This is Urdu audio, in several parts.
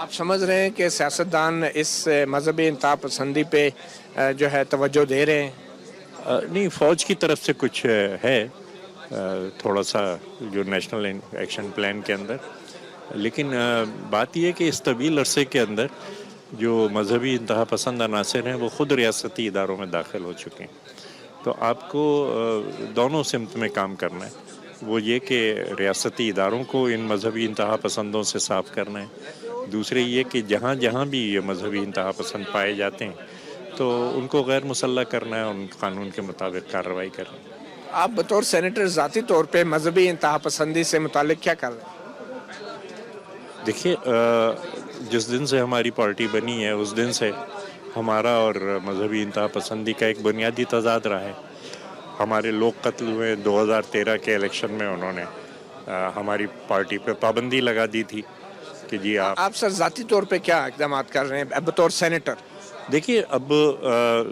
آپ سمجھ رہے ہیں کہ سیاستدان اس مذہبی انتہا پسندی پہ جو ہے توجہ دے رہے ہیں؟ نہیں، فوج کی طرف سے کچھ ہے تھوڑا سا جو نیشنل ایکشن پلان کے اندر، لیکن بات یہ ہے کہ اس طویل عرصے کے اندر جو مذہبی انتہا پسند عناصر ہیں وہ خود ریاستی اداروں میں داخل ہو چکے ہیں۔ تو آپ کو دونوں سمت میں کام کرنا ہے، وہ یہ کہ ریاستی اداروں کو ان مذہبی انتہا پسندوں سے صاف کرنا ہے، دوسرے یہ کہ جہاں جہاں بھی یہ مذہبی انتہا پسند پائے جاتے ہیں تو ان کو غیر مسلح کرنا ہے، ان قانون کے مطابق کارروائی کرنا ہے۔ آپ بطور سینیٹر ذاتی طور پہ مذہبی انتہا پسندی سے متعلق کیا کر رہے ہیں؟ دیکھیے، جس دن سے ہماری پارٹی بنی ہے اس دن سے ہمارا اور مذہبی انتہا پسندی کا ایک بنیادی تضاد رہا ہے۔ ہمارے لوگ قتل ہوئے 2013 کے الیکشن میں، انہوں نے ہماری پارٹی پہ پابندی لگا دی تھی کہ جی آپ سر ذاتی طور پہ کیا اقدامات کر رہے ہیں بطور سینیٹر؟ دیکھیے، اب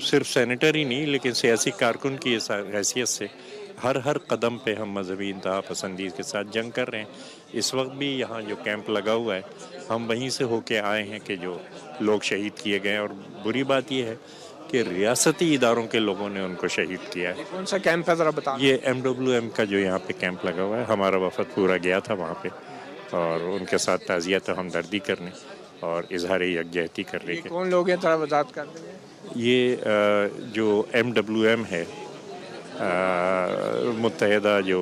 صرف سینیٹر ہی نہیں لیکن سیاسی کارکن کی حیثیت سے ہر قدم پہ ہم مذہبی انتہا پسندی کے ساتھ جنگ کر رہے ہیں۔ اس وقت بھی یہاں جو کیمپ لگا ہوا ہے، ہم وہیں سے ہو کے آئے ہیں کہ جو لوگ شہید کیے گئے، اور بری بات یہ ہے کہ ریاستی اداروں کے لوگوں نے ان کو شہید کیا ہے۔ کون سا کیمپ ہے ذرا بتائیں؟ یہ MWM کا جو یہاں پہ کیمپ لگا ہوا ہے، ہمارا وفد پورا گیا تھا وہاں پہ، اور ان کے ساتھ تعزیت و ہمدردی کرنے اور اظہار یکجہتی کرنے کے۔ کون لوگ ہیں ذرا وضاحت کر دیں؟ یہ جو MWM ہے، متحدہ جو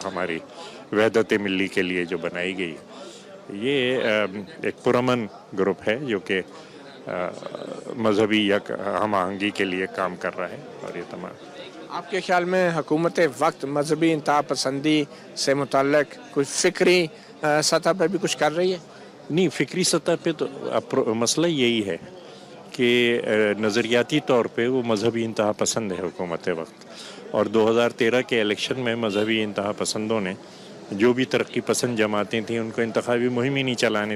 ہماری وحدت ملی کے لیے جو بنائی گئی، یہ ایک پرامن گروپ ہے جو کہ مذہبی یک ہم آہنگی کے لیے کام کر رہا ہے، اور یہ تمام۔ آپ کے خیال میں حکومت وقت مذہبی انتہا پسندی سے متعلق کچھ فکری سطح پہ بھی کچھ کر رہی ہے؟ نہیں، فکری سطح پہ تو مسئلہ یہی ہے کہ نظریاتی طور پہ وہ مذہبی انتہا پسند ہے حکومت وقت، اور 2013 کے الیکشن میں مذہبی انتہا پسندوں نے جو بھی ترقی پسند جماعتیں تھیں ان کو انتخابی مہم ہی نہیں چلانے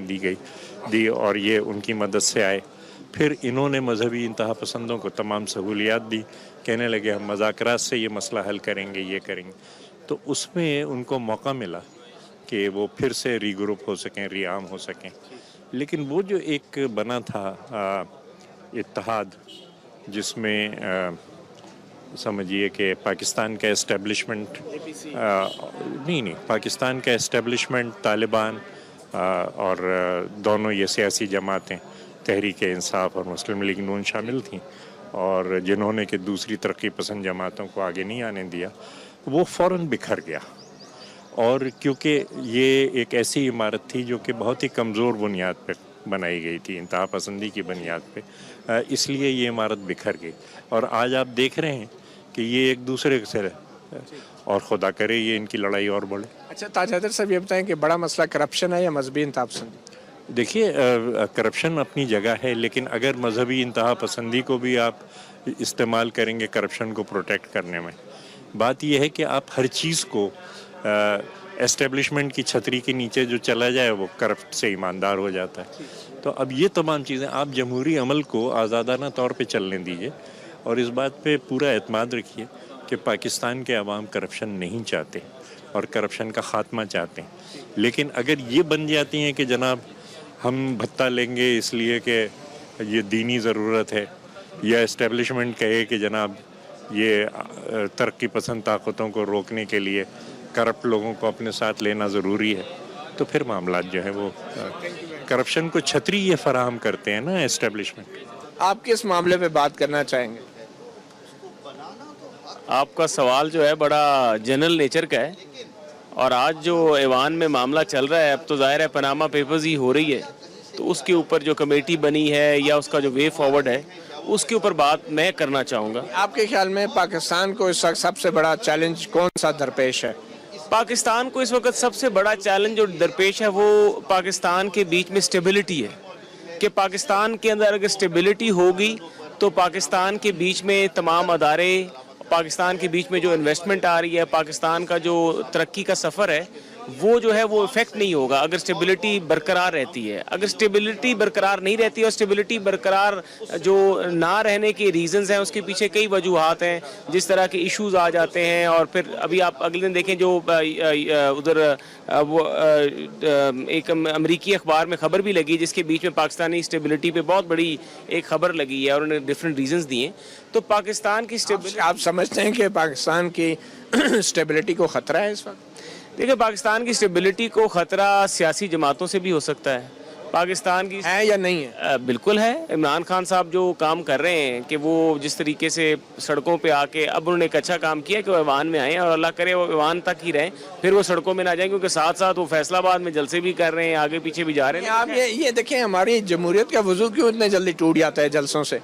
دی، اور یہ ان کی مدد سے آئے۔ پھر انہوں نے مذہبی انتہا پسندوں کو تمام سہولیات دی، کہنے لگے ہم مذاکرات سے یہ مسئلہ حل کریں گے، یہ کریں گے۔ تو اس میں ان کو موقع ملا کہ وہ پھر سے ری گروپ ہو سکیں، ری عام ہو سکیں، لیکن وہ جو ایک بنا تھا اتحاد، جس میں سمجھیے کہ پاکستان کا اسٹیبلشمنٹ نہیں پاکستان کا اسٹیبلشمنٹ، طالبان اور دونوں یہ سیاسی جماعتیں، تحریک انصاف اور مسلم لیگ نون شامل تھیں، اور جنہوں نے کہ دوسری ترقی پسند جماعتوں کو آگے نہیں آنے دیا، وہ فوراً بکھر گیا۔ اور کیونکہ یہ ایک ایسی عمارت تھی جو کہ بہت ہی کمزور بنیاد پہ بنائی گئی تھی، انتہا پسندی کی بنیاد پہ، اس لیے یہ عمارت بکھر گئی، اور آج آپ دیکھ رہے ہیں کہ یہ ایک دوسرے سے، اور خدا کرے یہ ان کی لڑائی اور بڑھے۔ اچھا تاج حیدر صاحب، یہ بتائیں کہ بڑا مسئلہ کرپشن ہے یا مذہبی انتہا پسندی؟ دیکھیے، کرپشن اپنی جگہ ہے، لیکن اگر مذہبی انتہا پسندی کو بھی آپ استعمال کریں گے کرپشن کو پروٹیکٹ کرنے میں، بات یہ ہے کہ آپ ہر چیز کو اسٹیبلشمنٹ کی چھتری کے نیچے جو چلا جائے وہ کرپٹ سے ایماندار ہو جاتا ہے۔ تو اب یہ تمام چیزیں آپ جمہوری عمل کو آزادانہ طور پہ چلنے دیجیے، اور اس بات پہ پورا اعتماد رکھیے کہ پاکستان کے عوام کرپشن نہیں چاہتے اور کرپشن کا خاتمہ چاہتے ہیں۔ لیکن اگر یہ بن جاتی ہیں کہ جناب ہم بھتہ لیں گے اس لیے کہ یہ دینی ضرورت ہے، یا اسٹیبلشمنٹ کہے کہ جناب یہ ترقی پسند طاقتوں کو روکنے کے لیے کرپٹ لوگوں کو اپنے ساتھ لینا ضروری ہے، تو پھر معاملات جو ہیں وہ کرپشن کو چھتری یہ فراہم کرتے ہیں نا اسٹیبلشمنٹ۔ آپ کس معاملے پہ بات کرنا چاہیں گے؟ آپ کا سوال جو ہے بڑا جنرل نیچر کا ہے، اور آج جو ایوان میں معاملہ چل رہا ہے، اب تو ظاہر ہے پاناما پیپرز ہی ہو رہی ہے، تو اس کے اوپر جو کمیٹی بنی ہے یا اس کا جو وے فارورڈ ہے، اس کے اوپر بات میں کرنا چاہوں گا۔ آپ کے خیال میں پاکستان کو اس وقت سب سے بڑا چیلنج کون سا درپیش ہے؟ پاکستان کو اس وقت سب سے بڑا چیلنج جو درپیش ہے وہ پاکستان کے بیچ میں سٹیبلٹی ہے، کہ پاکستان کے اندر اگر سٹیبلٹی ہوگی تو پاکستان کے بیچ میں تمام ادارے، پاکستان کے بیچ میں جو انویسٹمنٹ آ رہی ہے، پاکستان کا جو ترقی کا سفر ہے وہ جو ہے وہ افیکٹ نہیں ہوگا اگر اسٹیبلٹی برقرار رہتی ہے. اگر اسٹیبلٹی برقرار نہیں رہتی اور اسٹیبلٹی برقرار جو نہ رہنے کے ریزنز ہیں اس کے پیچھے کئی وجوہات ہیں, جس طرح کے ایشوز آ جاتے ہیں. اور پھر ابھی آپ اگلے دن دیکھیں جو ادھر وہ ایک امریکی اخبار میں خبر بھی لگی جس کے بیچ میں پاکستانی اسٹیبلٹی پہ بہت بڑی ایک خبر لگی ہے اور انہوں نے ڈفرینٹ ریزنز دیے. تو پاکستان کی اسٹیبلٹی, آپ سمجھتے ہیں کہ پاکستان کی اسٹیبلٹی کو خطرہ ہے اس وقت؟ دیکھیں پاکستان کی اسٹیبلٹی کو خطرہ سیاسی جماعتوں سے بھی ہو سکتا ہے. پاکستان کی ہے یا نہیں ہے؟ بالکل ہے. عمران خان صاحب جو کام کر رہے ہیں کہ وہ جس طریقے سے سڑکوں پہ آ کے, اب انہوں نے ایک اچھا کام کیا کہ وہ ایوان میں آئیں اور اللہ کرے وہ ایوان تک ہی رہیں, پھر وہ سڑکوں میں نہ جائیں, کیونکہ ساتھ ساتھ وہ فیصل آباد میں جلسے بھی کر رہے ہیں, آگے پیچھے بھی جا رہے ہیں. آپ یہ دیکھیں ہماری جمہوریت کا وضو کیوں اتنے جلدی ٹوٹ جاتا ہے جلسوں سے؟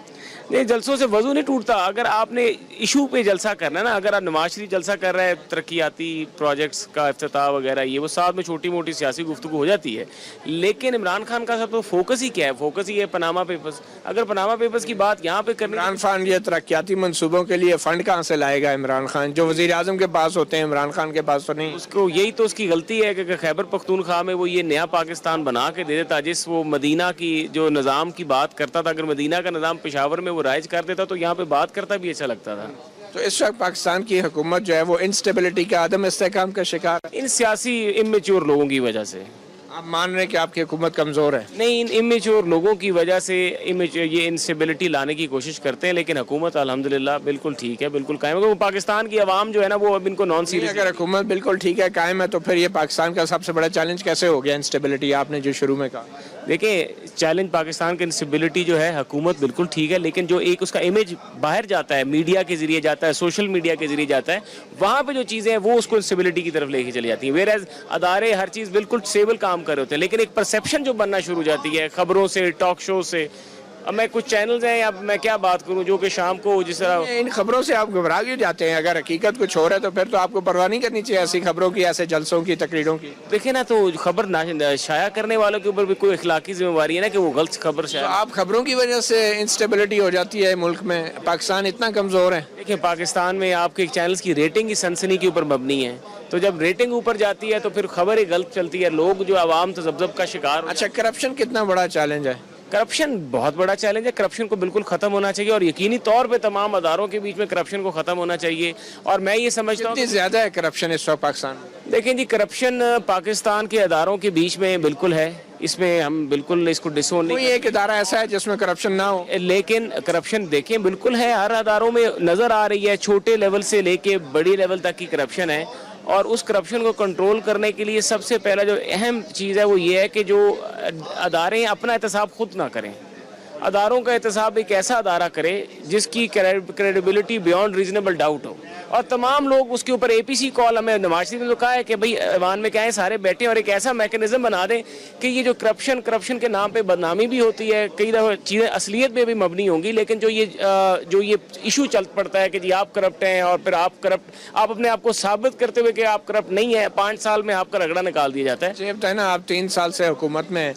نہیں, جلسوں سے وضو نہیں ٹوٹتا. اگر آپ نے ایشو پہ جلسہ کرنا ہے نا, اگر آپ نواز شریف جلسہ کر رہے ہیں ترقیاتی پروجیکٹس کا افتتاح وغیرہ, یہ وہ ساتھ میں چھوٹی موٹی سیاسی گفتگو ہو جاتی ہے, لیکن عمران خان کا سب تو فوکس ہی کیا ہے؟ فوکس ہی ہے پاناما پیپرز. اگر پاناما پیپرز کی بات یہاں پہ کرنی, عمران خان یہ ترقیاتی منصوبوں کے لیے فنڈ کہاں سے لائے گا عمران خان؟ جو وزیر اعظم کے پاس ہوتے ہیں عمران خان کے پاس تو نہیں. اس کو یہی تو اس کی غلطی ہے کہ خیبر پختونخوا میں وہ یہ نیا پاکستان بنا کے دے دیتا, جس وہ مدینہ کی جو نظام کی بات کرتا تھا. اگر مدینہ کا نظام پشاور میں وہ رائج کر دیتا تو یہاں پہ بات کرتا بھی اچھا لگتا تھا. تو اس وقت پاکستان کی حکومت جو ہے وہ انسٹیبلٹی کا عدم استحکام کا شکار ہے. ان سیاسی امیچور لوگوں کی وجہ سے. آپ مان رہے ہیں کہ آپ کی حکومت کمزور ہے؟ نہیں, ان امیچور لوگوں کی وجہ سے یہ انسٹیبلٹی لانے کی کوشش کرتے ہیں, لیکن حکومت الحمدللہ بالکل ٹھیک ہے, بالکل قائم ہے. پاکستان کی عوام جو ہے نا وہ اب ان کو نان سیریس. اگر حکومت بالکل ٹھیک ہے, قائم ہے, تو پھر یہ پاکستان کا سب سے بڑا چیلنج کیسے ہو گیا انسٹیبلٹی؟ آپ نے جو شروع میں کہا. دیکھیں چیلنج پاکستان کی انسٹیبلٹی جو ہے, حکومت بالکل ٹھیک ہے, لیکن جو ایک اس کا امیج باہر جاتا ہے, میڈیا کے ذریعے جاتا ہے, سوشل میڈیا کے ذریعے جاتا ہے, وہاں پہ جو چیزیں ہیں وہ اس کو انسٹیبلٹی کی طرف لے کے چلی جاتی ہیں. ویئر ایز ادارے ہر چیز بالکل اسٹیبل کام کر رہے ہوتے ہیں, لیکن ایک پرسیپشن جو بننا شروع ہو جاتی ہے خبروں سے, ٹاک شو سے. اب میں کچھ چینلز ہیں, اب میں کیا بات کروں, جو کہ شام کو جس طرح ان خبروں سے آپ گھبرا کیوں جاتے ہیں؟ اگر حقیقت کچھ ہو رہا ہے تو پھر تو آپ کو پرواہ نہیں کرنی چاہیے ایسی خبروں کی, ایسے جلسوں کی, تقریروں کی. دیکھیں نا, تو خبر شائع کرنے والوں کے اوپر بھی کوئی اخلاقی ذمہ داری ہے نا کہ وہ غلط خبر شائع. آپ خبروں کی وجہ سے انسٹیبلٹی ہو جاتی ہے ملک میں, پاکستان اتنا کمزور ہے. دیکھیں پاکستان میں آپ کے چینلز کی ریٹنگ ہی سنسنی کے اوپر مبنی ہے, تو جب ریٹنگ اوپر جاتی ہے تو پھر خبر ہی غلط چلتی ہے, لوگ جو عوام تذبذب کا شکار. اچھا, کرپشن کتنا بڑا چیلنج ہے؟ کرپشن بہت بڑا چیلنج ہے. کرپشن کو بالکل ختم ہونا چاہیے, اور یقینی طور پہ تمام اداروں کے بیچ میں کرپشن کو ختم ہونا چاہیے. اور میں یہ سمجھتا ہوں کتنی زیادہ ہے کرپشن اس وقت پاکستان میں؟ دیکھیں جی, کرپشن پاکستان کے اداروں کے بیچ میں بالکل ہے, اس میں ہم بالکل اس کو ڈسون نہیں. کوئی ایک ادارہ ایسا ہے جس میں کرپشن نہ ہو؟ لیکن کرپشن دیکھیں بالکل ہے, ہر اداروں میں نظر آ رہی ہے, چھوٹے لیول سے لے کے بڑی لیول تک کی کرپشن ہے. اور اس کرپشن کو کنٹرول کرنے کے لیے سب سے پہلا جو اہم چیز ہے وہ یہ ہے کہ جو ادارے اپنا احتساب خود نہ کریں. اداروں کا احتساب ایک ایسا ادارہ کرے جس کی کریڈیبلٹی بیانڈ ریزنیبل ڈاؤٹ ہو, اور تمام لوگ اس کے اوپر اے پی سی کال. ہمیں نواز شریف نے تو کہا ہے کہ بھائی ایوان میں کیا ہے, سارے بیٹھیں اور ایک ایسا میکنزم بنا دیں کہ یہ جو کرپشن کے نام پہ بدنامی بھی ہوتی ہے, کئی دفعہ چیزیں اصلیت میں بھی مبنی ہوں گی, لیکن جو یہ ایشو چل پڑتا ہے کہ جی آپ کرپٹ ہیں, اور پھر آپ اپنے آپ کو ثابت کرتے ہوئے کہ آپ کرپٹ نہیں ہے, 5 سال میں آپ کا رگڑا نکال دیا جاتا ہے. ہے نا, آپ 3 سال سے حکومت میں ہیں,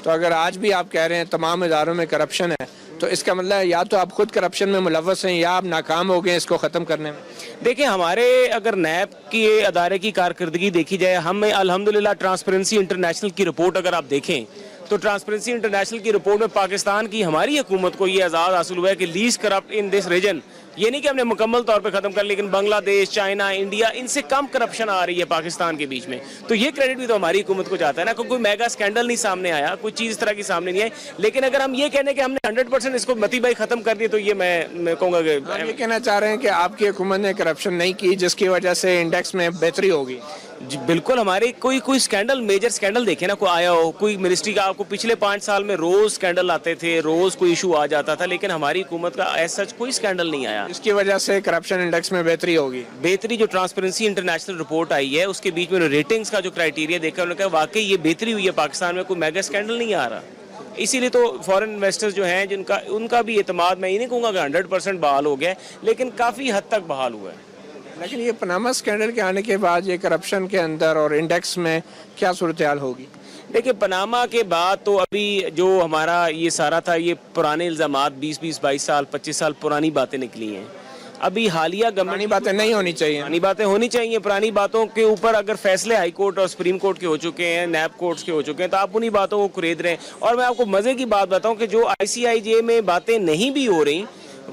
تو اگر آج بھی آپ کہہ رہے ہیں تمام اداروں میں کرپشن ہے, تو اس کا مطلب ہے یا تو آپ خود کرپشن میں ملوث ہیں یا آپ ناکام ہو گئے اس کو ختم کرنے میں. دیکھیں ہمارے اگر نیب کی ادارے کی کارکردگی دیکھی جائے, ہمیں الحمدللہ ٹرانسپیرنسی انٹرنیشنل کی رپورٹ اگر آپ دیکھیں تو ٹرانسپیرنسی انٹرنیشنل کی رپورٹ میں پاکستان کی ہماری حکومت کو یہ اعزاز حاصل ہوا ہے کہ list corrupt in this region. یہ نہیں کہ ہم نے مکمل طور پہ ختم کر, لیکن بنگلہ دیش, چائنا, انڈیا, ان سے کم کرپشن آ رہی ہے پاکستان کے بیچ میں. تو یہ کریڈٹ بھی تو ہماری حکومت کو جاتا ہے نا, کوئی میگا اسکینڈل نہیں سامنے آیا, کوئی چیز اس طرح کی سامنے نہیں آئی. لیکن اگر ہم یہ کہنے کہ ہم نے 100% اس کو متی بھائی ختم کر دیا, تو یہ میں کہوں گا کہ یہ کہنا چاہ رہے ہیں کہ آپ کی حکومت نے کرپشن نہیں کی جس کی وجہ سے انڈیکس میں بہتری ہوگی. جی بالکل, ہمارے کوئی اسکینڈل, میجر اسکینڈل دیکھیں نا, کوئی آیا ہو, کوئی منسٹری کا آپ کو پچھلے 5 سال میں روز اسکینڈل آتے تھے, روز کوئی ایشو آ جاتا تھا, لیکن ہماری حکومت کا ایز سچ کوئی اسکینڈل نہیں آیا. اس کی وجہ سے کرپشن انڈیکس میں بہتری ہوگی. بہتری جو ٹرانسپیرنسی انٹرنیشنل رپورٹ آئی ہے اس کے بیچ میں ریٹنگز کا جو کرائٹیریا دیکھا, انہوں نے کہا واقعی یہ بہتری ہوئی ہے, پاکستان میں کوئی میگا اسکینڈل نہیں آ رہا. اسی لیے تو فورن انویسٹرز جو ہیں ان کا بھی اعتماد, میں یہ نہیں کہوں گا کہ 100% بحال ہو گیا, لیکن کافی حد تک بحال ہوا ہے. لیکن یہ پاناما اسکینڈل کے آنے کے بعد یہ کرپشن کے اندر اور انڈیکس میں کیا صورتحال ہوگی؟ دیکھیں پاناما کے بعد تو ابھی جو ہمارا یہ سارا تھا, یہ پرانے الزامات 20-22 سال 25 سال پرانی باتیں نکلی ہیں. ابھی حالیہ پرانی گورنمنٹ باتیں نہیں ہونی چاہیے. پرانی باتیں ہونی چاہیے. پرانی باتوں کے اوپر اگر فیصلے ہائی کورٹ اور سپریم کورٹ کے ہو چکے ہیں, نیب کورٹس کے ہو چکے ہیں, تو آپ انہی باتوں کو خرید رہے ہیں. اور میں آپ کو مزے کی بات بتاؤں کہ جو ICIJ میں باتیں نہیں بھی ہو رہی,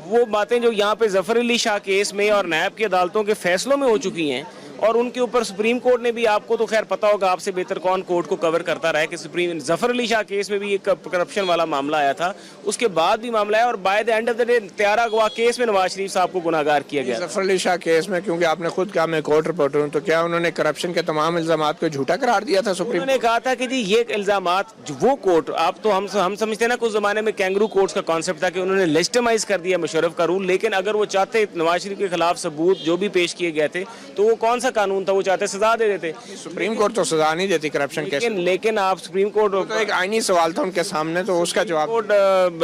وہ باتیں جو یہاں پہ ظفر علی شاہ کیس میں اور نیب کی عدالتوں کے فیصلوں میں ہو چکی ہیں, اور ان کے اوپر سپریم کورٹ نے بھی, آپ کو تو خیر پتہ ہوگا, آپ سے بہتر کون کورٹ کو کور کرتا رہا ہے, کہ ظفر علی شاہ کیس میں بھی ایک کرپشن والا معاملہ آیا تھا, اس کے بعد بھی معاملہ ہے, اور by the end of the day طیارہ اغوا کیس میں نواز شریف صاحب کو گناہگار کیا گیا. ظفر علی شاہ کیس میں, کیونکہ آپ نے خود کہا میں کورٹ رپورٹر ہوں, تو کیا انہوں نے کرپشن کے تمام الزامات کو جھوٹا قرار دیا تھا سپریم؟ انہوں نے کہا تھا کہ جی یہ الزامات, وہ کورٹ, آپ تو ہم سمجھتے ہیں نا کچھ زمانے میں کینگرو کورٹس کا کانسیپٹ تھا کہ انہوں نے لیجٹمائز کر دیا مشرف کا رول, لیکن اگر وہ چاہتے نواز شریف کے خلاف ثبوت جو بھی پیش کیے گئے تھے, تو وہ کون سا قانون تھا, وہ چاہتے سزا دے دیتے. سپریم کورٹ تو سزا نہیں دیتی کرپشن کیس میں. لیکن آپ سپریم کورٹ, تو ایک آئینی سوال تھا ان کے سامنے, تو اس کا جواب کورٹ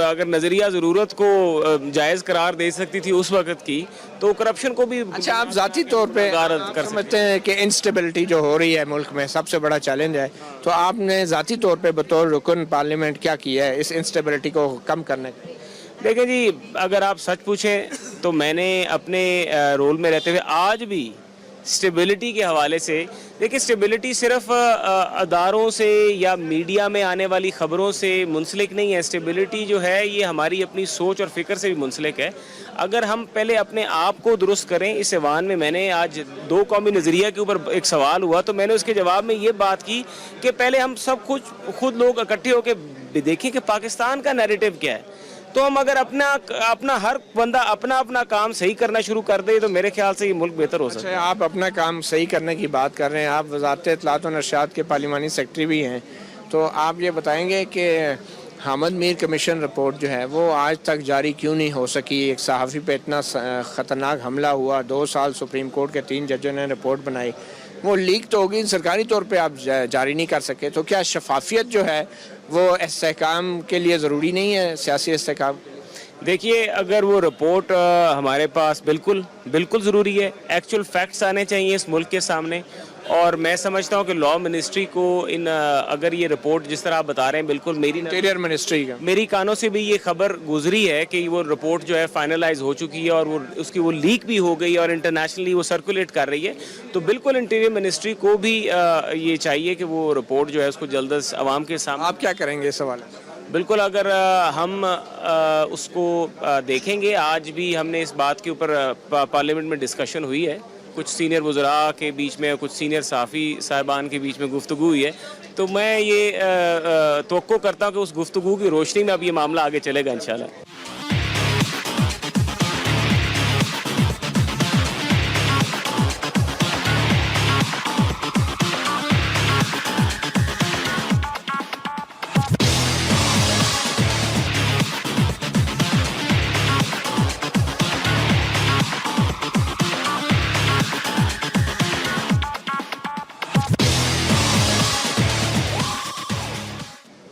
اگر نظریہ ضرورت کو جائز قرار دے سکتی تھی اس وقت کی, تو کرپشن کو بھی. اچھا, آپ ذاتی طور پہ سمجھتے ہیں کہ انسٹیبلٹی جو ہو رہی ہے ملک میں سب سے بڑا چیلنج ہے, تو آپ نے ذاتی طور پہ بطور رکن پارلیمنٹ کیا کیا ہے اس انسٹیبلٹی کو کم کرنے کا؟ دیکھیں جی, اگر آپ سچ پوچھیں تو میں نے اپنے رول میں رہتے ہوئے آج بھی اسٹیبلٹی کے حوالے سے, دیکھیں اسٹیبلٹی صرف اداروں سے یا میڈیا میں آنے والی خبروں سے منسلک نہیں ہے. اسٹیبلٹی جو ہے یہ ہماری اپنی سوچ اور فکر سے بھی منسلک ہے. اگر ہم پہلے اپنے آپ کو درست کریں, اس ایوان میں نے آج 2 قومی نظریہ کے اوپر ایک سوال ہوا, تو میں نے اس کے جواب میں یہ بات کی کہ پہلے ہم سب کچھ خود لوگ اکٹھے ہو کے دیکھیں کہ پاکستان کا نیریٹو کیا ہے. تو ہم اگر اپنا ہر بندہ اپنا کام صحیح کرنا شروع کر دے, تو میرے خیال سے یہ ملک بہتر ہو سکتا ہے. آپ اپنا کام صحیح کرنے کی بات کر رہے ہیں, آپ وزارت اطلاعات و نشریات کے پارلیمانی سیکرٹری بھی ہیں, تو آپ یہ بتائیں گے کہ حامد میر کمیشن رپورٹ جو ہے وہ آج تک جاری کیوں نہیں ہو سکی؟ ایک صحافی پہ اتنا خطرناک حملہ ہوا, 2 سال سپریم کورٹ کے 3 ججوں نے رپورٹ بنائی, وہ لیک تو ہوگی, سرکاری طور پہ آپ جاری نہیں کر سکے. تو کیا شفافیت جو ہے وہ استحکام کے لیے ضروری نہیں ہے, سیاسی استحکام؟ دیکھیے, اگر وہ رپورٹ ہمارے پاس بالکل ضروری ہے, ایکچوئل فیکٹس آنے چاہیے اس ملک کے سامنے, اور میں سمجھتا ہوں کہ لا منسٹری کو اگر یہ رپورٹ جس طرح آپ بتا رہے ہیں, بالکل انٹیریئر منسٹری کا میری کانوں سے بھی یہ خبر گزری ہے کہ وہ رپورٹ جو ہے فائنلائز ہو چکی ہے, اور اس کی وہ لیک بھی ہو گئی اور انٹرنیشنلی وہ سرکولیٹ کر رہی ہے. تو بالکل انٹیریئر منسٹری کو بھی یہ چاہیے کہ وہ رپورٹ جو ہے اس کو جلد از عوام کے سامنے. آپ کیا کریں گے اس حوالے سے؟ بالکل, اگر ہم اس کو دیکھیں گے, آج بھی ہم نے اس بات کے اوپر پارلیمنٹ میں ڈسکشن ہوئی ہے, کچھ سینئر وزراء کے بیچ میں, کچھ سینئر صحافی صاحبان کے بیچ میں گفتگو ہوئی ہے, تو میں یہ توقع کرتا ہوں کہ اس گفتگو کی روشنی میں اب یہ معاملہ آگے چلے گا انشاءاللہ.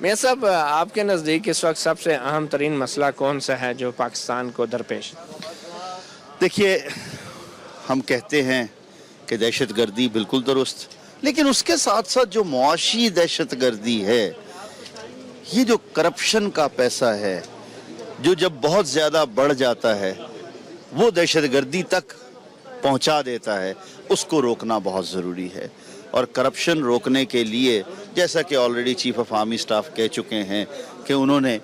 میاں صاحب, آپ کے نزدیک اس وقت سب سے اہم ترین مسئلہ کون سا ہے جو پاکستان کو درپیش؟ دیکھیے, ہم کہتے ہیں کہ دہشت گردی بالکل درست, لیکن اس کے ساتھ ساتھ جو معاشی دہشت گردی ہے, یہ جو کرپشن کا پیسہ ہے, جو جب بہت زیادہ بڑھ جاتا ہے وہ دہشت گردی تک پہنچا دیتا ہے, اس کو روکنا بہت ضروری ہے. اور کرپشن روکنے کے لیے, جیسا کہ already chief of army staff کہہ چکے ہیں کہ انہوں نے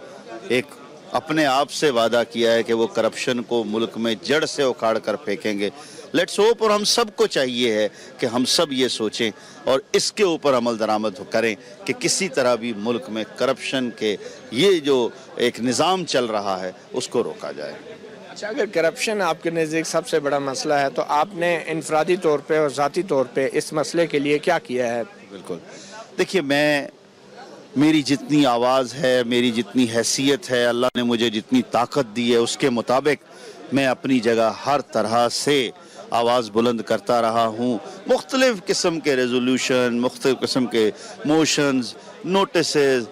ایک اپنے آپ سے وعدہ کیا ہے کہ وہ کرپشن کو ملک میں جڑ سے اکھاڑ کر پھینکیں گے. لیٹس ہوپ, اور ہم سب کو چاہیے ہے کہ ہم سب یہ سوچیں اور اس کے اوپر عمل درآمد کریں کہ کسی طرح بھی ملک میں کرپشن کے یہ جو ایک نظام چل رہا ہے اس کو روکا جائے. اچھا, اگر کرپشن آپ کے نزدیک سب سے بڑا مسئلہ ہے, تو آپ نے انفرادی طور پہ اور ذاتی طور پہ اس مسئلے کے لیے کیا کیا ہے؟ بالکل, دیکھیے, میری جتنی آواز ہے, میری جتنی حیثیت ہے, اللہ نے مجھے جتنی طاقت دی ہے, اس کے مطابق میں اپنی جگہ ہر طرح سے آواز بلند کرتا رہا ہوں. مختلف قسم کے ریزولوشن, مختلف قسم کے موشنز, نوٹسز,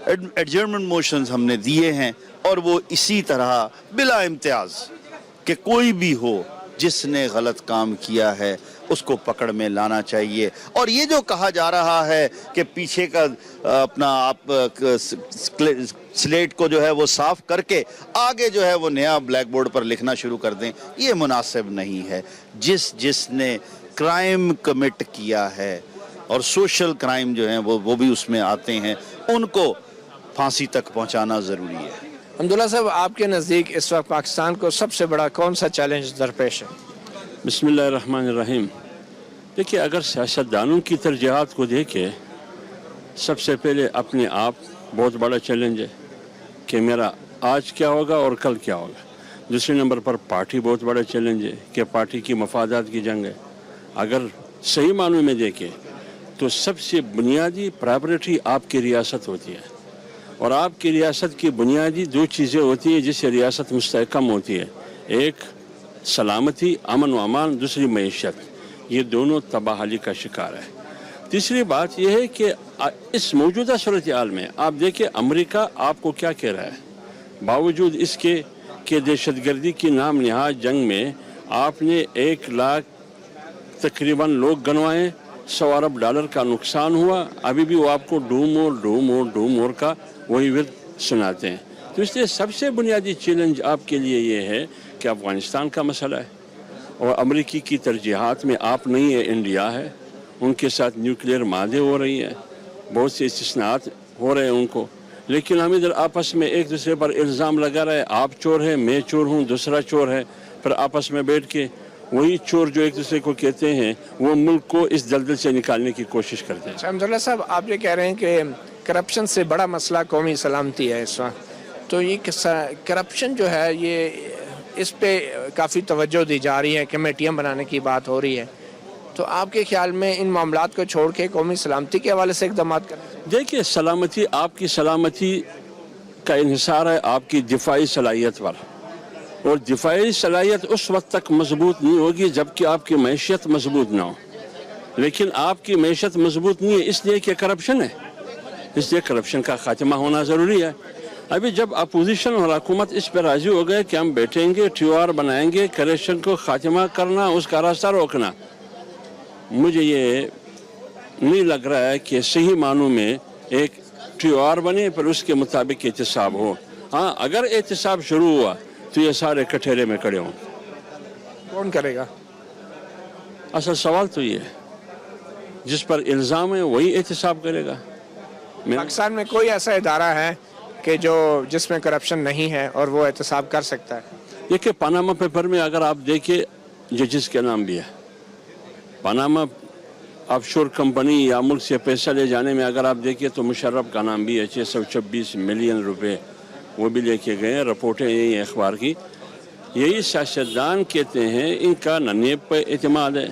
ایڈجرمنٹ موشنز ہم نے دیے ہیں, اور وہ اسی طرح بلا امتیاز کہ کوئی بھی ہو جس نے غلط کام کیا ہے اس کو پکڑ میں لانا چاہیے. اور یہ جو کہا جا رہا ہے کہ پیچھے کا اپنا آپ سلیٹ کو جو ہے وہ صاف کر کے آگے جو ہے وہ نیا بلیک بورڈ پر لکھنا شروع کر دیں، یہ مناسب نہیں ہے۔ جس نے کرائم کمٹ کیا ہے اور سوشل کرائم جو ہیں وہ بھی اس میں آتے ہیں، ان کو پھانسی تک پہنچانا ضروری ہے۔ حمداللہ صاحب، آپ کے نزدیک اس وقت پاکستان کو سب سے بڑا کون سا چیلنج درپیش ہے؟ بسم اللہ الرحمن الرحیم۔ دیکھیے، اگر سیاستدانوں کی ترجیحات کو دیکھیں، سب سے پہلے اپنے آپ بہت بڑا چیلنج ہے کہ میرا آج کیا ہوگا اور کل کیا ہوگا۔ دوسرے نمبر پر پارٹی بہت بڑا چیلنج ہے کہ پارٹی کی مفادات کی جنگ ہے۔ اگر صحیح معنوں میں دیکھیں تو سب سے بنیادی پرائیورٹی آپ کی ریاست ہوتی ہے، اور آپ کی ریاست کی بنیادی دو چیزیں ہوتی ہیں جس سے ریاست مستحکم ہوتی ہے، ایک سلامتی، امن و امان، دوسری معیشت۔ یہ دونوں تباہی کا شکار ہے۔ تیسری بات یہ ہے کہ اس موجودہ صورتحال میں آپ دیکھیں امریکہ آپ کو کیا کہہ رہا ہے، باوجود اس کے کہ دہشت گردی کی نام نہاد جنگ میں آپ نے 1 لاکھ تقریباً لوگ گنوائے، $100 ارب کا نقصان ہوا، ابھی بھی وہ آپ کو ڈوم کا وہی ورد سناتے ہیں۔ تو اس لیے سب سے بنیادی چیلنج آپ کے لیے یہ ہے کہ افغانستان کا مسئلہ ہے، اور امریکی کی ترجیحات میں آپ نہیں ہے، انڈیا ہے، ان کے ساتھ نیوکلیئر معاہدے ہو رہی ہیں، بہت سے استثناءات ہو رہے ہیں ان کو، لیکن ہم ادھر آپس میں ایک دوسرے پر الزام لگا رہے، آپ چور ہیں، میں چور ہوں، دوسرا چور ہے، پھر آپس میں بیٹھ کے وہی چور جو ایک دوسرے کو کہتے ہیں وہ ملک کو اس دلدل سے نکالنے کی کوشش کرتے ہیں۔ حمداللہ صاحب، آپ یہ کہہ رہے ہیں کہ کرپشن سے بڑا مسئلہ قومی سلامتی ہے اس وقت، تو یہ کرپشن جو ہے یہ اس پہ کافی توجہ دی جا رہی ہے، کمیٹیاں بنانے کی بات ہو رہی ہے، تو آپ کے خیال میں ان معاملات کو چھوڑ کے قومی سلامتی کے حوالے سے اقدامات کریں؟ دیکھیے، سلامتی، آپ کی سلامتی کا انحصار ہے آپ کی دفاعی صلاحیت پر، اور دفاعی صلاحیت اس وقت تک مضبوط نہیں ہوگی جب کہ آپ کی معیشت مضبوط نہ ہو، لیکن آپ کی معیشت مضبوط نہیں ہے اس لیے کہ کرپشن ہے، اس لیے کرپشن کا خاتمہ ہونا ضروری ہے۔ ابھی جب اپوزیشن اور حکومت اس پہ راضی ہو گئے کہ ہم بیٹھیں گے، TOR بنائیں گے، کرپشن کو خاتمہ کرنا، اس کا راستہ روکنا، مجھے یہ نہیں لگ رہا ہے کہ صحیح معنوں میں ایک TOR بنے پر اس کے مطابق احتساب ہو۔ ہاں، اگر احتساب شروع ہوا تو یہ سارے کٹہرے میں کھڑے ہوں۔ کون کرے گا؟ اصل سوال تو یہ ہے، جس پر الزام ہے وہی احتساب کرے گا۔ پاکستان میں کوئی ایسا ادارہ ہے کہ جس میں کرپشن نہیں ہے اور وہ احتساب کر سکتا ہے؟ دیکھیے، پاناما پیپر میں اگر آپ دیکھیں ججز کے نام بھی ہے، پاناما آف شور کمپنی یا ملک سے پیسہ لے جانے میں اگر آپ دیکھیں تو مشرف کا نام بھی ہے، 626 ملین روپے وہ بھی لے کے گئے، رپورٹیں یہی ہیں اخبار کی۔ یہی سیاستدان کہتے ہیں ان کا نہ نیب پہ اعتماد ہے،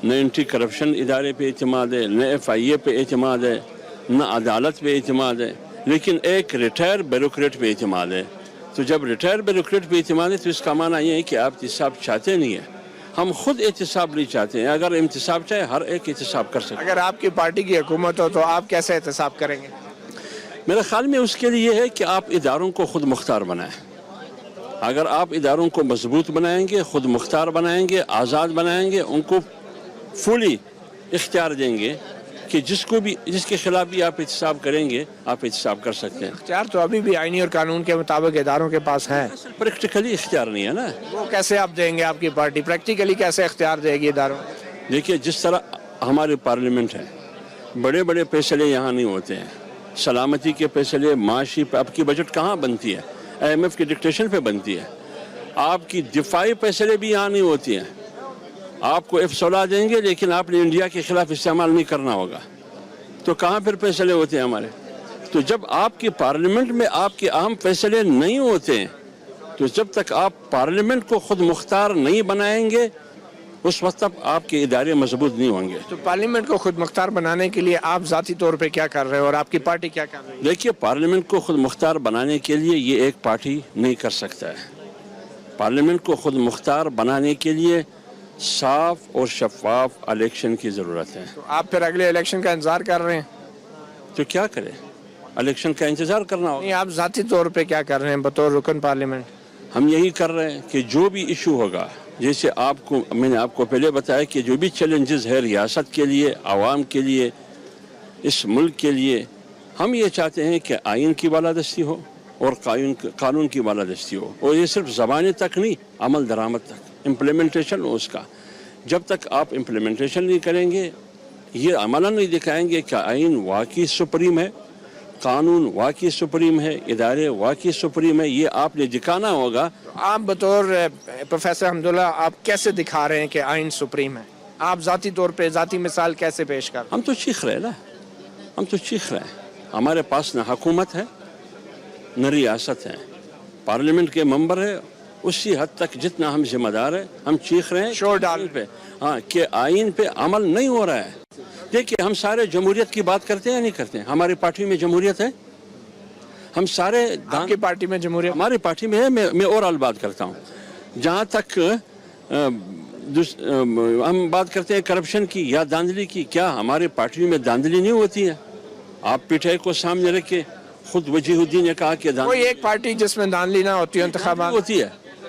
نہ اینٹی کرپشن ادارے پہ اعتماد ہے، نہ FIA پہ اعتماد ہے، نہ عدالت پہ اعتماد ہے، لیکن ایک ریٹائر بیوروکریٹ پہ اعتماد ہے۔ تو جب ریٹائر بیوروکریٹ پہ اعتماد ہے تو اس کا معنی یہ ہے کہ آپ احتساب چاہتے نہیں ہیں۔ ہم خود احتساب نہیں چاہتے ہیں، اگر احتساب چاہے ہر ایک احتساب کر سکتے ہیں۔ اگر آپ کی پارٹی کی حکومت ہو تو آپ کیسے احتساب کریں گے؟ میرے خیال میں اس کے لیے یہ ہے کہ آپ اداروں کو خود مختار بنائیں۔ اگر آپ اداروں کو مضبوط بنائیں گے، خود مختار بنائیں گے، آزاد بنائیں گے، ان کو فلی اختیار دیں گے کہ جس کے خلاف بھی آپ احتساب کریں گے آپ احتساب کر سکتے ہیں۔ اختیار تو ابھی بھی آئینی اور قانون کے مطابق اداروں کے پاس ہے، پریکٹیکلی اختیار نہیں ہے نا۔ وہ کیسے آپ دیں گے؟ آپ کی پارٹی پریکٹیکلی کیسے اختیار دے گی اداروں؟ دیکھیے، جس طرح ہمارے پارلیمنٹ ہے، بڑے بڑے فیصلے یہاں نہیں ہوتے ہیں، سلامتی کے فیصلے، معاشی پہ آپ کی بجٹ کہاں بنتی ہے؟ IMF کے ڈکٹیشن پہ بنتی ہے۔ آپ کی دفاعی فیصلے بھی یہاں نہیں ہوتی ہیں، آپ کو F-16 دیں گے لیکن آپ نے انڈیا کے خلاف استعمال نہیں کرنا ہوگا، تو کہاں پھر فیصلے ہوتے ہیں ہمارے؟ تو جب آپ کی پارلیمنٹ میں آپ کے اہم فیصلے نہیں ہوتے ہیں تو جب تک آپ پارلیمنٹ کو خود مختار نہیں بنائیں گے اس وقت تک آپ کے ادارے مضبوط نہیں ہوں گے۔ تو پارلیمنٹ کو خود مختار بنانے کے لیے آپ ذاتی طور پہ کیا کر رہے ہو اور آپ کی پارٹی کیا کر رہی ہے؟ دیکھیے، پارلیمنٹ کو خود مختار بنانے کے لیے یہ ایک پارٹی نہیں کر سکتا ہے۔ پارلیمنٹ کو خود مختار بنانے کے لیے صاف اور شفاف الیکشن کی ضرورت ہے۔ تو آپ پھر اگلے الیکشن کا انتظار کر رہے ہیں؟ تو کیا کریں، الیکشن کا انتظار کرنا ہوگا۔ نہیں، آپ ذاتی طور پہ کیا کر رہے ہیں بطور رکن پارلیمنٹ؟ ہم یہی کر رہے ہیں کہ جو بھی ایشو ہوگا، جیسے میں نے آپ کو پہلے بتایا کہ جو بھی چیلنجز ہے ریاست کے لیے، عوام کے لیے، اس ملک کے لیے، ہم یہ چاہتے ہیں کہ آئین کی بالادستی ہو، اور قانون کی بالادستی ہو. اور یہ صرف زبانیں تک نہیں، عمل درآمد تک امپلیمنٹیشن ہو اس کا. جب تک آپ امپلیمنٹیشن نہیں کریں گے، یہ عملاً نہیں دکھائیں گے کہ آئین واقعی سپریم ہے، قانون واقعی سپریم ہے، ادارے واقعی سپریم ہے، یہ آپ نے دکھانا ہوگا. آپ بطور پروفیسر حمداللہ آپ کیسے دکھا رہے ہیں کہ آئین سپریم ہے؟ آپ ذاتی طور پہ ذاتی مثال کیسے پیش کر رہے ہیں؟ ہم تو چیخ رہے نا، ہم تو چیخ رہے ہیں. ہمارے پاس نہ حکومت ہے نہ ریاست ہے، پارلیمنٹ کے ممبر ہے. اسی حد تک جتنا ہم ذمہ دار ہیں ہم چیخ رہے ہیں شور ڈال پہ، ہاں، کہ آئین پہ عمل نہیں ہو رہا ہے. دیکھیے ہم سارے جمہوریت کی بات کرتے ہیں یا نہیں کرتے ہیں؟ ہماری پارٹی میں جمہوریت ہے. ہم سارے آپ کی پارٹی میں جمہوریت؟ ہماری پارٹی میں ہے. میں اوورال بات کرتا ہوں. جہاں تک ہم بات کرتے ہیں کرپشن کی یا دھاندلی کی، کیا ہماری پارٹی میں دھاندلی نہیں ہوتی ہے؟ آپ پیٹھے کو سامنے رکھ کے خود وجیہ الدین نے کہا کہ کوئی ایک پارٹی جس میں دھاندلی نہ ہوتی ہے انتخابات ہوتی ہے،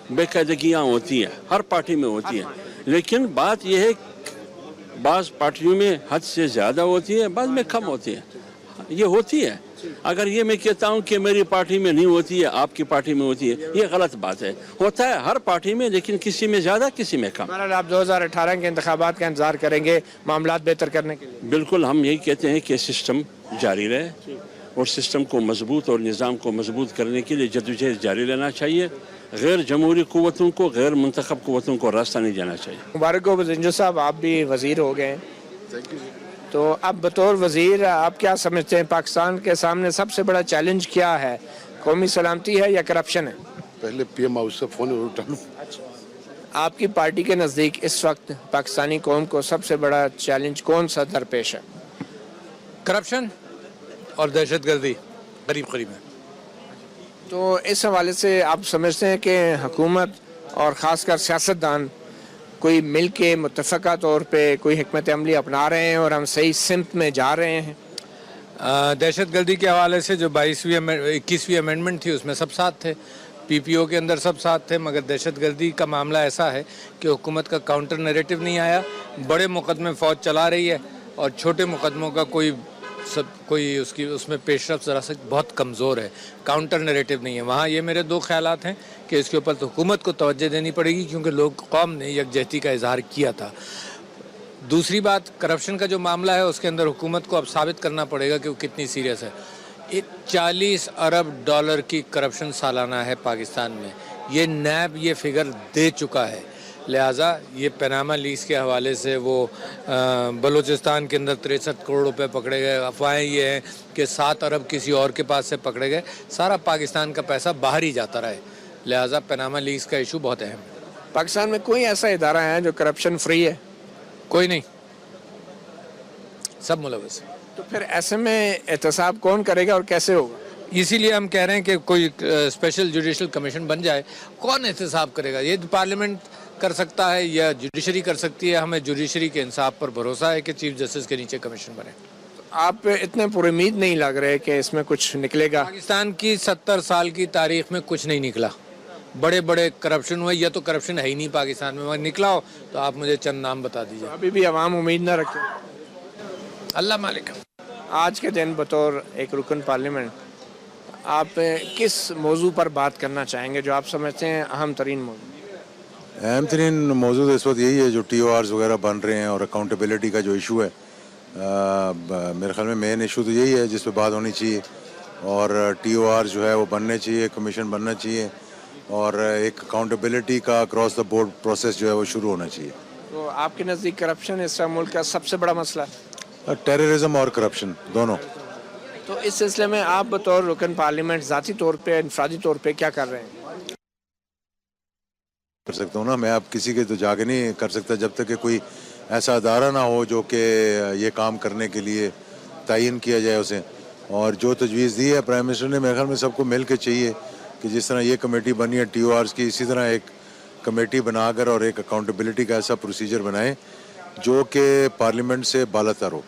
بے قاعدگیاں ہوتی ہیں، ہر پارٹی میں ہوتی ہیں. لیکن بات یہ ہے بعض پارٹیوں میں حد سے زیادہ ہوتی ہے، بعض میں کم ہوتی ہے. یہ ہوتی ہے. اگر یہ میں کہتا ہوں کہ میری پارٹی میں نہیں ہوتی ہے، آپ کی پارٹی میں ہوتی ہے، یہ غلط بات ہے. ہوتا ہے ہر پارٹی میں، لیکن کسی میں زیادہ کسی میں کم. بہرحال آپ 2018 کے انتخابات کا انتظار کریں گے معاملات بہتر کرنے کے لیے؟ بالکل ہم یہی کہتے ہیں کہ سسٹم جاری رہے اور سسٹم کو مضبوط اور نظام کو مضبوط کرنے کے لیے جدوجہد جاری رہنا چاہیے. غیر جمہوری قوتوں کو، غیر منتخب قوتوں کو راستہ نہیں دینا چاہیے. مبارک ہو زنجو صاحب، آپ بھی وزیر ہو گئے ہیں. تو اب بطور وزیر آپ کیا سمجھتے ہیں پاکستان کے سامنے سب سے بڑا چیلنج کیا ہے؟ قومی سلامتی ہے یا کرپشن ہے؟ پہلے پی ایم ہاؤس سے فون اٹھا لوں. آپ کی پارٹی کے نزدیک اس وقت پاکستانی قوم کو سب سے بڑا چیلنج کون سا درپیش ہے؟ کرپشن اور دہشت گردی قریب قریب ہے. تو اس حوالے سے آپ سمجھتے ہیں کہ حکومت اور خاص کر سیاستدان کوئی مل کے متفقہ طور پہ کوئی حکمت عملی اپنا رہے ہیں اور ہم صحیح سمت میں جا رہے ہیں؟ دہشت گردی کے حوالے سے جو 21ویں امینڈمنٹ تھی اس میں سب ساتھ تھے، پی پی او کے اندر سب ساتھ تھے، مگر دہشت گردی کا معاملہ ایسا ہے کہ حکومت کا کاؤنٹر نیریٹو نہیں آیا. بڑے مقدمے فوج چلا رہی ہے اور چھوٹے مقدموں کا کوئی اس میں پیش رفت ذرا سے بہت کمزور ہے. کاؤنٹر نیریٹو نہیں ہے وہاں. یہ میرے دو خیالات ہیں کہ اس کے اوپر تو حکومت کو توجہ دینی پڑے گی کیونکہ قوم نے یکجہتی کا اظہار کیا تھا. دوسری بات کرپشن کا جو معاملہ ہے اس کے اندر حکومت کو اب ثابت کرنا پڑے گا کہ وہ کتنی سیریس ہے. 40 ارب ڈالر کی کرپشن سالانہ ہے پاکستان میں. یہ نیب یہ فگر دے چکا ہے. لہٰذا یہ پیناما لیز کے حوالے سے وہ بلوچستان کے اندر 63 کروڑ روپے پکڑے گئے. افواہیں یہ ہیں کہ 7 ارب کسی اور کے پاس سے پکڑے گئے. سارا پاکستان کا پیسہ باہر ہی جاتا رہے. لہٰذا پیناما لیز کا ایشو بہت اہم ہے. پاکستان میں کوئی ایسا ادارہ ہے جو کرپشن فری ہے؟ کوئی نہیں، سب ملوث ہے. تو پھر ایسے میں احتساب کون کرے گا اور کیسے ہوگا؟ اسی لیے ہم کہہ رہے ہیں کہ کوئی اسپیشل جوڈیشل کمیشن بن جائے. کون احتساب کرے گا؟ یہ پارلیمنٹ کر سکتا ہے یا جوڈیشری کر سکتی ہے. ہمیں جوڈیشری کے انصاف پر بھروسہ ہے کہ چیف جسٹس کے نیچے کمیشن بنے. آپ اتنے پر امید نہیں لگ رہے کہ اس میں کچھ نکلے گا؟ پاکستان کی 70 سال کی تاریخ میں کچھ نہیں نکلا. بڑے بڑے کرپشن ہوئے، یا تو کرپشن ہے ہی نہیں پاکستان میں. مگر نکلا ہو تو آپ مجھے چند نام بتا دیجیے. ابھی بھی عوام امید نہ رکھے. اللہ مالک. آج کے دن بطور ایک رکن پارلیمنٹ آپ کس موضوع پر بات کرنا چاہیں گے جو آپ سمجھتے ہیں اہم ترین موضوع؟ اہم ترین موضوع اس وقت یہی ہے جو ٹی او آرز وغیرہ بن رہے ہیں اور اکاؤنٹیبلٹی کا جو ایشو ہے. میرے خیال میں مین ایشو تو یہی ہے جس پہ بات ہونی چاہیے. اور ٹی او آر جو ہے وہ بننے چاہیے، کمیشن بننا چاہیے اور ایک اکاؤنٹیبلٹی کا اکراس دا بورڈ پروسیس جو ہے وہ شروع ہونا چاہیے. تو آپ کے نزدیک کرپشن اس ملک کا سب سے بڑا مسئلہ ہے؟ ٹیررزم اور کرپشن دونوں. تو اس سلسلے میں آپ بطور رکن پارلیمنٹ ذاتی طور پہ انفرادی طور پہ کیا کر رہے ہیں؟ کر سکتا ہوں نا میں، آپ کسی کے تو جا کے نہیں کر سکتا جب تک کہ کوئی ایسا ادارہ نہ ہو جو کہ یہ کام کرنے کے لیے تعین کیا جائے اسے. اور جو تجویز دی ہے پرائم منسٹر نے، میرے خیال میں سب کو مل کے چاہیے کہ جس طرح یہ کمیٹی بنی ہے ٹی او آرز کی، اسی طرح ایک کمیٹی بنا کر اور ایک اکاؤنٹیبلٹی کا ایسا پروسیجر بنائیں جو کہ پارلیمنٹ سے بالا تر ہو،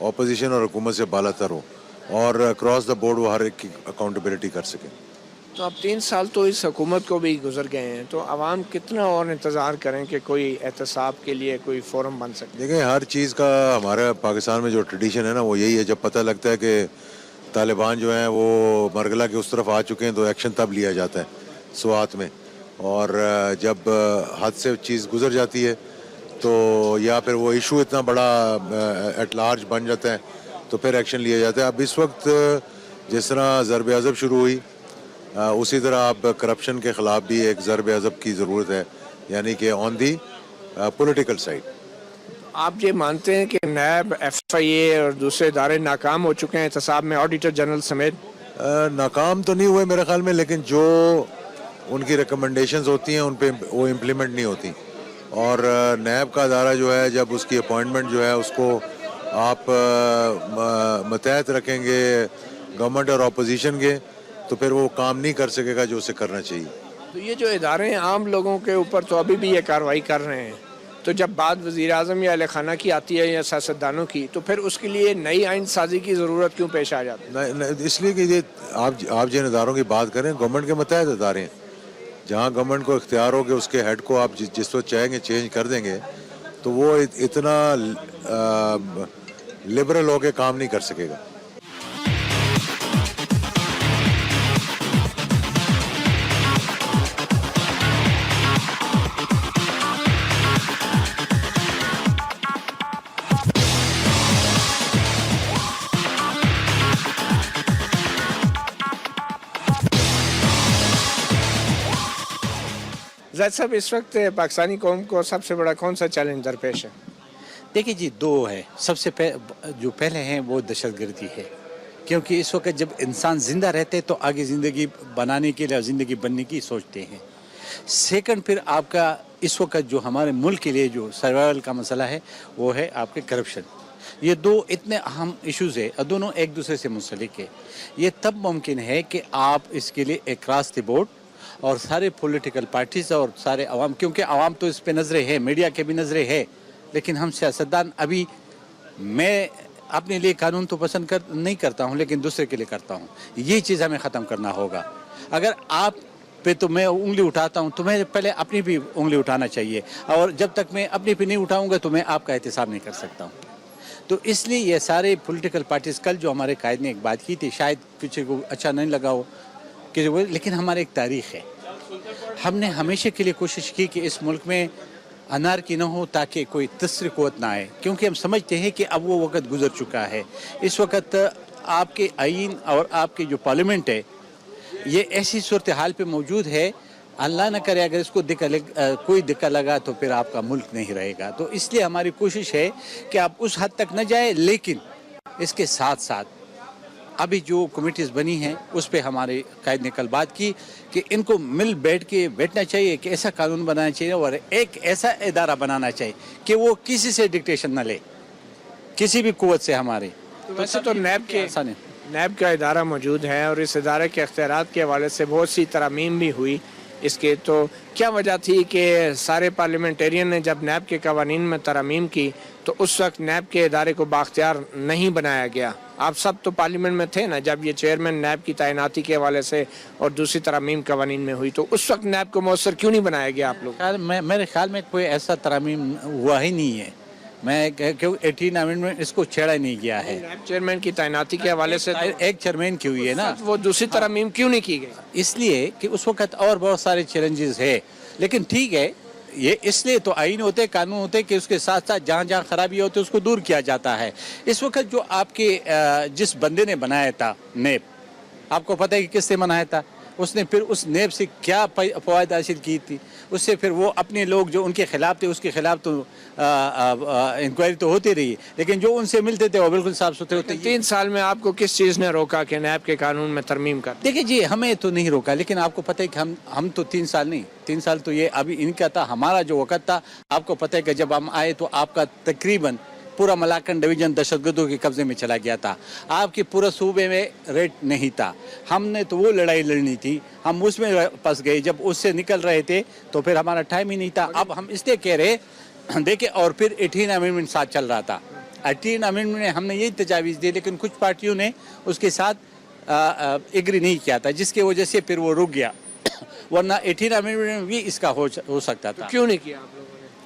اپوزیشن اور حکومت سے بالا تر ہو اور اکراس دا بورڈ وہ ہر ایک کی اکاؤنٹیبلٹی کر سکیں. تو اب 3 سال تو اس حکومت کو بھی گزر گئے ہیں، تو عوام کتنا اور انتظار کریں کہ کوئی احتساب کے لیے کوئی فورم بن سکے؟ دیکھیں ہر چیز کا ہمارا پاکستان میں جو ٹریڈیشن ہے نا وہ یہی ہے، جب پتہ لگتا ہے کہ طالبان جو ہیں وہ مرگلہ کے اس طرف آ چکے ہیں تو ایکشن تب لیا جاتا ہے سوات میں، اور جب حد سے چیز گزر جاتی ہے تو یا پھر وہ ایشو اتنا بڑا ایٹ لارج بن جاتا ہے تو پھر ایکشن لیا جاتا ہے. اب اس وقت جس طرح ضرب عضب شروع ہوئی اسی طرح اب کرپشن کے خلاف بھی ایک ضرب عضب کی ضرورت ہے، یعنی کہ آن دی پولیٹیکل سائڈ. آپ یہ مانتے ہیں کہ نیب، ایف آئی اے اور دوسرے ادارے ناکام ہو چکے ہیں احتساب میں، آڈیٹر جنرل سمیت؟ ناکام تو نہیں ہوئے میرے خیال میں، لیکن جو ان کی ریکمنڈیشنز ہوتی ہیں ان پہ وہ امپلیمنٹ نہیں ہوتی. اور نیب کا ادارہ جو ہے جب اس کی اپوائنٹمنٹ جو ہے اس کو آپ متحد رکھیں گے گورنمنٹ اور اپوزیشن کے تو پھر وہ کام نہیں کر سکے گا جو اسے کرنا چاہیے. تو یہ جو ادارے ہیں عام لوگوں کے اوپر تو ابھی بھی یہ کارروائی کر رہے ہیں، تو جب بات وزیر اعظم یا اہل خانہ کی آتی ہے یا سیاستدانوں کی تو پھر اس کے لیے نئی آئین سازی کی ضرورت کیوں پیش آ جاتی ہے؟ اس لیے کہ یہ آپ جن اداروں کی بات کریں گورنمنٹ کے متحد ادارے ہیں، جہاں گورنمنٹ کو اختیار ہو کہ اس کے ہیڈ کو آپ جس وقت چاہیں گے چینج کر دیں گے تو وہ اتنا لبرل ہو کے کام نہیں کر سکے گا. زید صاحب، اس وقت پاکستانی قوم کو سب سے بڑا کون سا چیلنج درپیش ہے؟ دیکھیے جی، دو ہے. سب سے جو پہلے ہیں وہ دہشت گردی ہے، کیونکہ اس وقت جب انسان زندہ رہتے تو آگے زندگی بنانے کے لیے اور زندگی بننے کی سوچتے ہیں. سیکنڈ پھر آپ کا اس وقت جو ہمارے ملک کے لیے جو سروائیول کا مسئلہ ہے وہ ہے آپ کے کرپشن. یہ دو اتنے اہم ایشوز ہیں اور دونوں ایک دوسرے سے منسلک ہے. یہ تب ممکن ہے کہ آپ اس کے لیے اکراس دی بورڈ اور سارے پولیٹیکل پارٹیز اور سارے عوام، کیونکہ عوام تو اس پہ نظریں ہے، میڈیا کے بھی نظریں ہے، لیکن ہم سیاستدان ابھی، میں اپنے لیے قانون تو پسند نہیں کرتا ہوں لیکن دوسرے کے لیے کرتا ہوں. یہ چیز ہمیں ختم کرنا ہوگا. اگر آپ پہ تو میں انگلی اٹھاتا ہوں تو میں پہلے اپنی بھی انگلی اٹھانا چاہیے، اور جب تک میں اپنی پہ نہیں اٹھاؤں گا تو میں آپ کا احتساب نہیں کر سکتا ہوں. تو اس لیے یہ سارے پولیٹیکل پارٹیز، کل جو ہمارے قائد نے ایک بات کی تھی، شاید کسی کو اچھا نہیں لگا ہو کہ لیکن ہمارے ایک تاریخ ہے. ہم نے ہمیشہ کے لیے کوشش کی کہ اس ملک میں انارکی نہ ہو تاکہ کوئی تیسری قوت نہ آئے، کیونکہ ہم سمجھتے ہیں کہ اب وہ وقت گزر چکا ہے. اس وقت آپ کے آئین اور آپ کی جو پارلیمنٹ ہے یہ ایسی صورتحال پہ موجود ہے، اللہ نہ کرے اگر اس کو کوئی دھکا لگا تو پھر آپ کا ملک نہیں رہے گا. تو اس لیے ہماری کوشش ہے کہ آپ اس حد تک نہ جائیں، لیکن اس کے ساتھ ساتھ ابھی جو کمیٹیز بنی ہیں اس پہ ہمارے قائد نے کل بات کی کہ ان کو مل بیٹھ کے بیٹھنا چاہیے، کہ ایسا قانون بنانا چاہیے اور ایک ایسا ادارہ بنانا چاہیے کہ وہ کسی سے ڈکٹیشن نہ لے، کسی بھی قوت سے ہمارے. ویسے تو نیب کا ادارہ موجود ہے اور اس ادارے کے اختیارات کے حوالے سے بہت سی ترامیم بھی ہوئی اس کے، تو کیا وجہ تھی کہ سارے پارلیمنٹیرین نے جب نیب کے قوانین میں ترامیم کی تو اس وقت نیب کے ادارے کو بااختیار نہیں بنایا گیا؟ آپ سب تو پارلیمنٹ میں تھے نا جب یہ چیئرمین نیب کی تعیناتی کے حوالے سے اور دوسری ترامیم قوانین میں ہوئی، تو اس وقت نیب کو مؤثر کیوں نہیں بنایا گیا آپ لوگ؟ میرے خیال میں کوئی ایسا ترامیم ہوا ہی نہیں ہے. میں 18 امینڈمنٹ اس کو چھیڑا نہیں گیا ہے. نیب چیئرمین کی تعیناتی کے حوالے سے ایک چیئرمین کی ہوئی ہے نا، وہ دوسری ترامیم کیوں نہیں کی گئی؟ اس لیے کہ اس وقت اور بہت سارے چیلنجز ہے. لیکن ٹھیک ہے، یہ اس لیے تو آئین ہوتے، قانون ہوتے کہ اس کے ساتھ ساتھ جہاں جہاں خرابی ہوتی ہے اس کو دور کیا جاتا ہے. اس وقت جو آپ کے جس بندے نے بنایا تھا نیب، آپ کو پتہ ہے کہ کس نے بنایا تھا؟ اس نے پھر اس نیب سے کیا فوائد حاصل کی تھی؟ اس سے پھر وہ اپنے لوگ جو ان کے خلاف تھے اس کے خلاف تو انکوائری تو ہوتی رہی، لیکن جو ان سے ملتے تھے وہ بالکل صاف ستھرے ہوتے. 3 سال میں آپ کو کس چیز نے روکا کہ نیب کے قانون میں ترمیم کر؟ دیکھیں جی، ہمیں تو نہیں روکا، لیکن آپ کو پتہ ہے کہ ہم تو 3 سال نہیں، 3 سال تو یہ ابھی ان کا تھا. ہمارا جو وقت تھا آپ کو پتہ ہے کہ جب ہم آئے تو آپ کا تقریباً پورا ملاکن ڈویژن دہشت گردوں کے قبضے میں چلا گیا تھا. آپ کے پورے صوبے میں ریٹ نہیں تھا. ہم نے تو وہ لڑائی لڑنی تھی، ہم اس میں پھنس گئے. جب اس سے نکل رہے تھے تو پھر ہمارا ٹائم ہی نہیں تھا. اب ہم اس لیے کہہ رہے دیکھیں، اور پھر 18 امینڈمنٹ ساتھ چل رہا تھا. 18 امینڈمنٹ میں ہم نے یہی تجاویز دی، لیکن کچھ پارٹیوں نے اس کے ساتھ ایگری نہیں کیا تھا، جس کی وجہ سے پھر وہ رک گیا. ورنہ 18 امینڈمنٹ میں بھی اس کا ہو سکتا تھا. کیوں نہیں کیا آپ لوگوں نے؟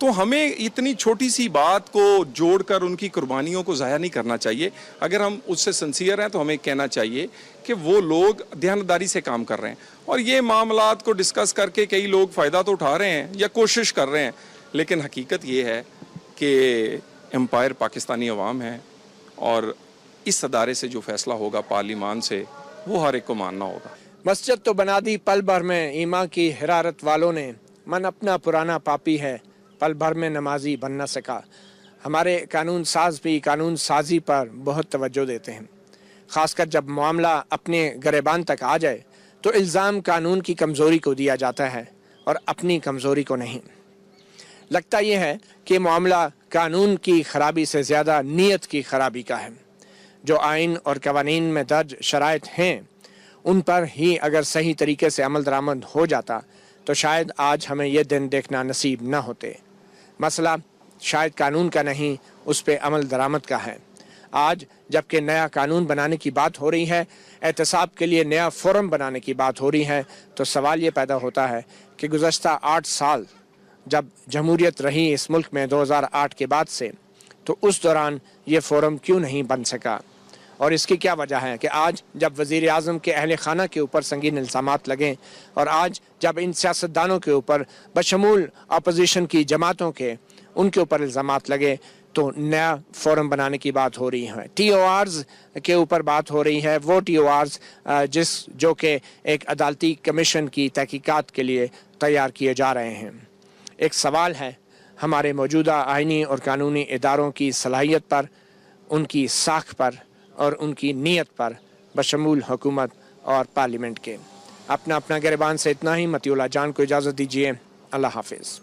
تو ہمیں اتنی چھوٹی سی بات کو جوڑ کر ان کی قربانیوں کو ضائع نہیں کرنا چاہیے. اگر ہم اس سے سنسیئر ہیں تو ہمیں کہنا چاہیے کہ وہ لوگ دیانتداری سے کام کر رہے ہیں, اور یہ معاملات کو ڈسکس کر کے کئی لوگ فائدہ تو اٹھا رہے ہیں یا کوشش کر رہے ہیں, لیکن حقیقت یہ ہے کہ امپائر پاکستانی عوام ہے, اور اس ادارے سے جو فیصلہ ہوگا پارلیمان سے وہ ہر ایک کو ماننا ہوگا. مسجد تو بنا دی پل بھر میں ایمان کی حرارت والوں نے, من اپنا پرانا پاپی ہے پل بھر میں نمازی بن نہ سکا. ہمارے قانون ساز بھی قانون سازی پر بہت توجہ دیتے ہیں, خاص کر جب معاملہ اپنے گریبان تک آ جائے تو الزام قانون کی کمزوری کو دیا جاتا ہے اور اپنی کمزوری کو نہیں. لگتا یہ ہے کہ معاملہ قانون کی خرابی سے زیادہ نیت کی خرابی کا ہے. جو آئین اور قوانین میں درج شرائط ہیں ان پر ہی اگر صحیح طریقے سے عمل درآمد ہو جاتا تو شاید آج ہمیں یہ دن دیکھنا نصیب نہ ہوتے. مسئلہ شاید قانون کا نہیں, اس پہ عمل درآمد کا ہے. آج جبکہ نیا قانون بنانے کی بات ہو رہی ہے, احتساب کے لیے نیا فورم بنانے کی بات ہو رہی ہے, تو سوال یہ پیدا ہوتا ہے کہ گزشتہ 8 سال جب جمہوریت رہی اس ملک میں 2008 کے بعد سے, تو اس دوران یہ فورم کیوں نہیں بن سکا, اور اس کی کیا وجہ ہے کہ آج جب وزیر اعظم کے اہل خانہ کے اوپر سنگین الزامات لگیں, اور آج جب ان سیاستدانوں کے اوپر بشمول اپوزیشن کی جماعتوں کے ان کے اوپر الزامات لگے, تو نیا فورم بنانے کی بات ہو رہی ہے. ٹی او آرز کے اوپر بات ہو رہی ہے, وہ ٹی او آرز جو کہ ایک عدالتی کمیشن کی تحقیقات کے لیے تیار کیے جا رہے ہیں. ایک سوال ہے ہمارے موجودہ آئینی اور قانونی اداروں کی صلاحیت پر, ان کی ساکھ پر اور ان کی نیت پر, بشمول حکومت اور پارلیمنٹ کے. اپنا گریبان سے اتنا ہی. مطیع اللہ جان کو اجازت دیجیے. اللہ حافظ.